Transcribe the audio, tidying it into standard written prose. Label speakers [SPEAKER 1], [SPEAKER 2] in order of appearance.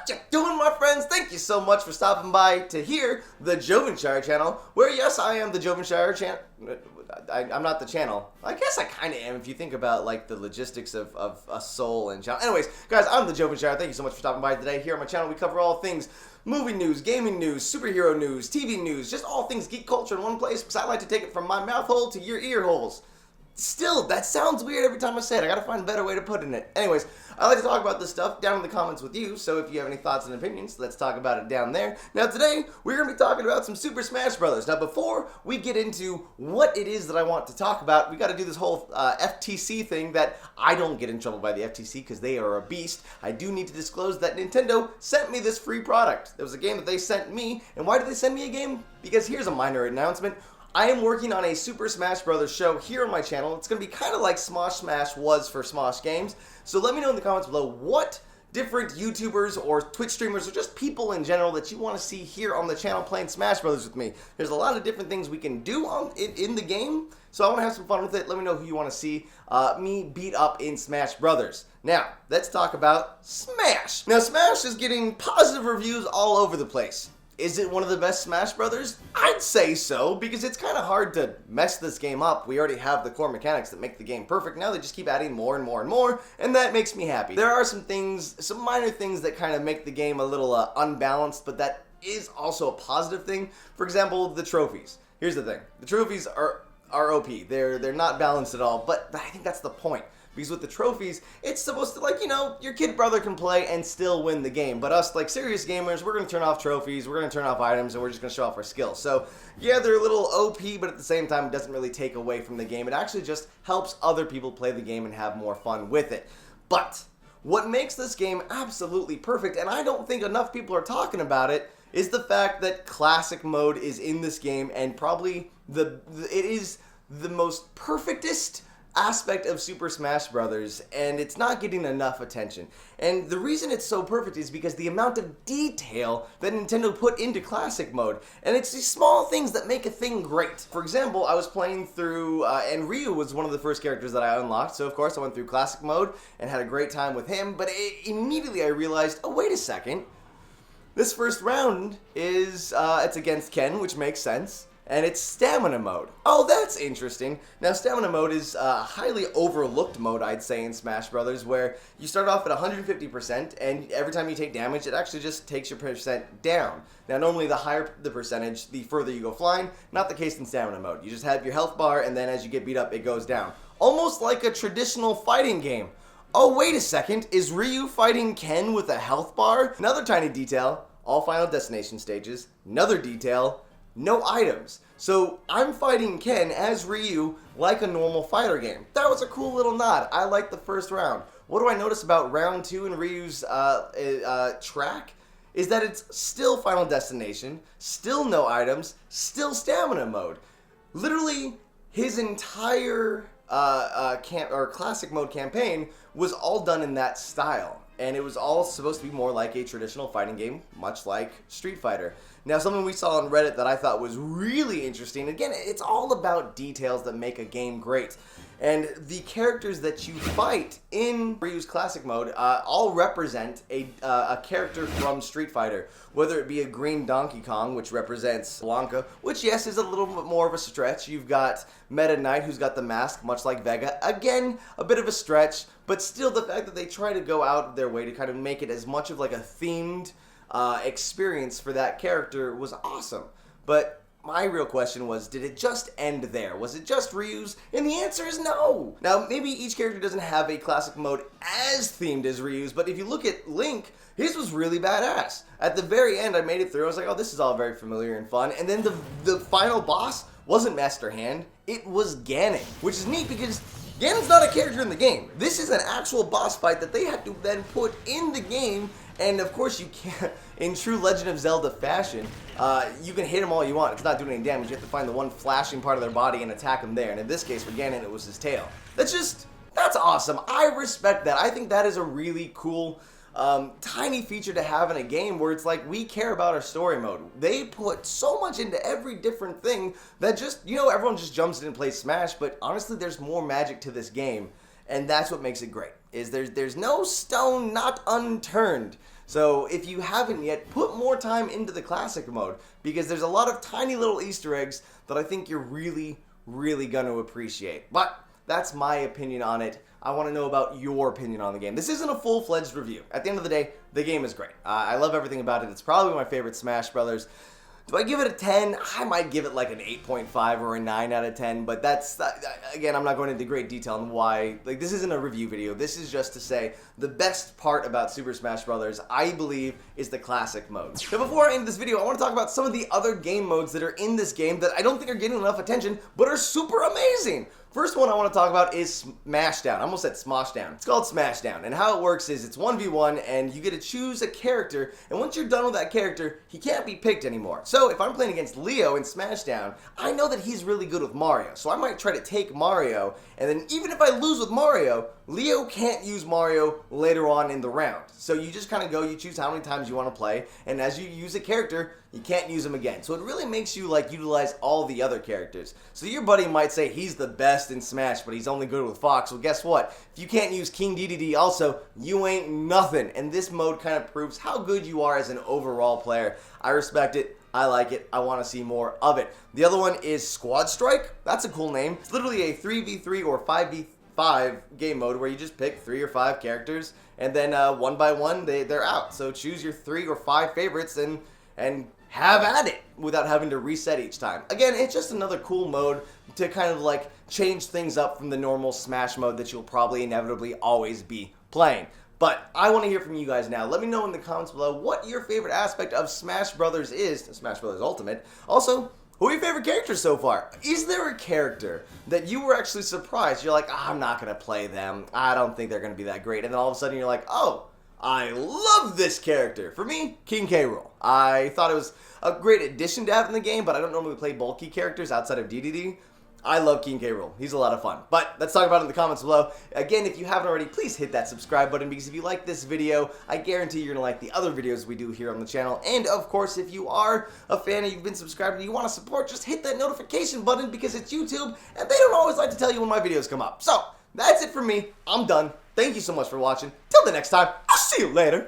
[SPEAKER 1] What you doing, my friends? Thank you so much for stopping by to hear the Jovenshire channel, where yes, I am the Jovenshire channel. I'm not the channel. I guess I kind of am if you think about like the logistics of a soul and channel. Anyways, guys, I'm the Jovenshire. Thank you so much for stopping by today. Here on my channel, we cover all things movie news, gaming news, superhero news, TV news, just all things geek culture in one place, because I like to take it from my mouth hole to your ear holes. Still, that sounds weird every time I say it. I gotta find a better way to put it. Anyways, I like to talk about this stuff down in the comments with you, so if you have any thoughts and opinions, let's talk about it down there. Now today, we're gonna be talking about some Super Smash Brothers. Now before we get into what it is that I want to talk about, we gotta do this whole FTC thing that I don't get in trouble by the FTC because they are a beast. I do need to disclose that Nintendo sent me this free product. It was a game that they sent me, and why did they send me a game? Because here's a minor announcement. I am working on a Super Smash Brothers show here on my channel. It's going to be kind of like Smosh Smash was for Smosh Games. So let me know in the comments below what different YouTubers or Twitch streamers or just people in general that you want to see here on the channel playing Smash Brothers with me. There's a lot of different things we can do in the game, so I want to have some fun with it. Let me know who you want to see me beat up in Smash Brothers. Now, let's talk about Smash. Now, Smash is getting positive reviews all over the place. Is it one of the best Smash Brothers? I'd say so, because it's kind of hard to mess this game up. We already have the core mechanics that make the game perfect. Now they just keep adding more and more and more, and that makes me happy. There are some things, some minor things that kind of make the game a little unbalanced, but that is also a positive thing. For example, the trophies. Here's the thing. The trophies are OP. They're not balanced at all, but I think that's the point. Because with the trophies, it's supposed to, like, you know, your kid brother can play and still win the game. But us, like, serious gamers, we're going to turn off trophies, we're going to turn off items, and we're just going to show off our skills. So, yeah, they're a little OP, but at the same time, it doesn't really take away from the game. It actually just helps other people play the game and have more fun with it. But what makes this game absolutely perfect, and I don't think enough people are talking about it, is the fact that Classic Mode is in this game, and probably it is the most perfectest aspect of Super Smash Brothers, and it's not getting enough attention. And the reason it's so perfect is because the amount of detail that Nintendo put into Classic Mode, and it's these small things that make a thing great. For example, I was playing through, and Ryu was one of the first characters that I unlocked, so of course I went through Classic Mode and had a great time with him, but immediately I realized, oh wait a second, this first round is, it's against Ken, which makes sense. And it's Stamina Mode. Oh, that's interesting. Now, Stamina Mode is a highly overlooked mode, I'd say, in Smash Brothers, where you start off at 150%, and every time you take damage, it actually just takes your percent down. Now, normally, the higher the percentage, the further you go flying. Not the case in Stamina Mode. You just have your health bar, and then as you get beat up, it goes down. Almost like a traditional fighting game. Oh, wait a second. Is Ryu fighting Ken with a health bar? Another tiny detail. All Final Destination stages. Another detail. No items. So I'm fighting Ken as Ryu like a normal fighter game. That was a cool little nod. I like the first round. What do I notice about round 2 in Ryu's track? Is that it's still Final Destination, still no items, still Stamina Mode. Literally, his entire Classic Mode campaign was all done in that style. And it was all supposed to be more like a traditional fighting game, much like Street Fighter. Now, something we saw on Reddit that I thought was really interesting, again, it's all about details that make a game great. And the characters that you fight in Ryu's Classic Mode all represent a character from Street Fighter. Whether it be a green Donkey Kong, which represents Blanca, which, yes, is a little bit more of a stretch. You've got Meta Knight, who's got the mask, much like Vega. Again, a bit of a stretch, but still the fact that they try to go out of their way to kind of make it as much of like a themed experience for that character was awesome. But my real question was, did it just end there? Was it just Ryu's? And the answer is no! Now, maybe each character doesn't have a Classic Mode as themed as Ryu's, but if you look at Link, his was really badass. At the very end, I made it through. I was like, oh, this is all very familiar and fun. And then the final boss wasn't Master Hand. It was Ganon, which is neat because Ganon's not a character in the game. This is an actual boss fight that they had to then put in the game. And of course you can't, in true Legend of Zelda fashion, you can hit him all you want. It's not doing any damage. You have to find the one flashing part of their body and attack him there. And in this case, for Ganon, it was his tail. That's awesome. I respect that. I think that is a really cool, tiny feature to have in a game where it's like, we care about our story mode. They put so much into every different thing that just, you know, everyone just jumps in and plays Smash, but honestly, there's more magic to this game. And that's what makes it great, is there's no stone not unturned. So if you haven't yet, put more time into the classic mode, because there's a lot of tiny little Easter eggs that I think you're really going to appreciate. But that's my opinion on it. I want to know about your opinion on the game. This isn't a full-fledged review. At the end of the day, the game is great. I love everything about it. It's probably my favorite Smash Brothers. Do I give it a 10? I might give it like an 8.5 or a 9 out of 10, but that's, again, I'm not going into great detail on why. Like, this isn't a review video. This is just to say the best part about Super Smash Brothers, I believe, is the classic mode. Now, before I end this video, I want to talk about some of the other game modes that are in this game that I don't think are getting enough attention, but are super amazing. First one I want to talk about is Smashdown. I almost said Smoshdown. It's called Smashdown, and how it works is it's 1v1, and you get to choose a character, and once you're done with that character, he can't be picked anymore. So if I'm playing against Leo in Smashdown, I know that he's really good with Mario, so I might try to take Mario, and then even if I lose with Mario, Leo can't use Mario later on in the round. So you just kind of go, you choose how many times you want to play, and as you use a character, you can't use him again. So it really makes you like utilize all the other characters. So your buddy might say he's the best in Smash, but he's only good with Fox. Well, guess what? If you can't use King Dedede also, you ain't nothing. And this mode kind of proves how good you are as an overall player. I respect it. I like it. I want to see more of it. The other one is Squad Strike. That's a cool name. It's literally a 3v3 or 5v5 game mode where you just pick 3 or 5 characters, and then one by one they're out. So choose your 3 or 5 favorites and have at it without having to reset each time. Again, it's just another cool mode to kind of like change things up from the normal Smash mode that you'll probably inevitably always be playing. But I want to hear from you guys now. Let me know in the comments below what your favorite aspect of Smash Brothers is, Smash Brothers Ultimate. Also, who are your favorite characters so far? Is there a character that you were actually surprised? You're like, I'm not going to play them. I don't think they're going to be that great. And then all of a sudden you're like, oh, I love this character. For me, King K. Rool. I thought it was a great addition to have in the game, but I don't normally play bulky characters outside of DDD. I love King K. Rool. He's a lot of fun. But let's talk about it in the comments below. Again, if you haven't already, please hit that subscribe button, because if you like this video, I guarantee you're going to like the other videos we do here on the channel. And of course, if you are a fan and you've been subscribed and you want to support, just hit that notification button, because it's YouTube and they don't always like to tell you when my videos come up. So that's it for me. I'm done. Thank you so much for watching. Till the next time, I'll see you later.